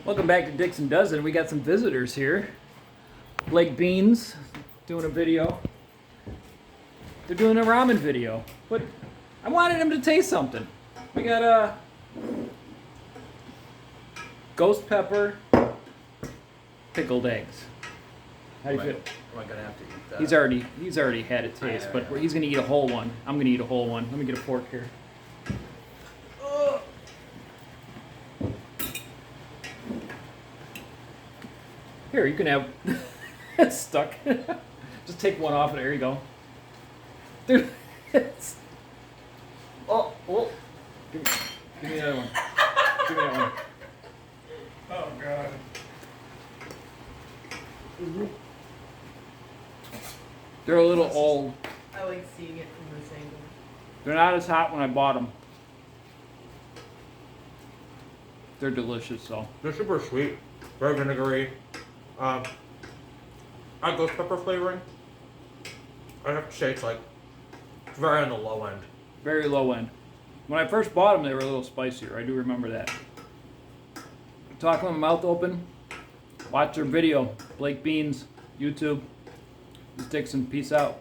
Welcome back to Dixon Dozen. We got some visitors here. Blake Beans doing a video. They're doing a ramen video. But I wanted them to taste something. We got ghost pepper, pickled eggs. How do you feel? Am I gonna have to eat that? He's already had a taste, but he's gonna eat a whole one. I'm gonna eat a whole one. Let me get a fork here. Here, you can have it's stuck. Just take one off and there you go. Dude, it's... Oh. Give me that one. Give me that one. Oh god. They're a little old. I like seeing it from this angle. They're not as hot when I bought them. They're delicious though. They're super sweet, very vinegary. I ghost pepper flavoring. I have to say it's very on the low end. Very low end. When I first bought them, they were a little spicier. I do remember that. Talking with my mouth open. Watch their video. Blake Beans, YouTube. This is Dixon. Peace out.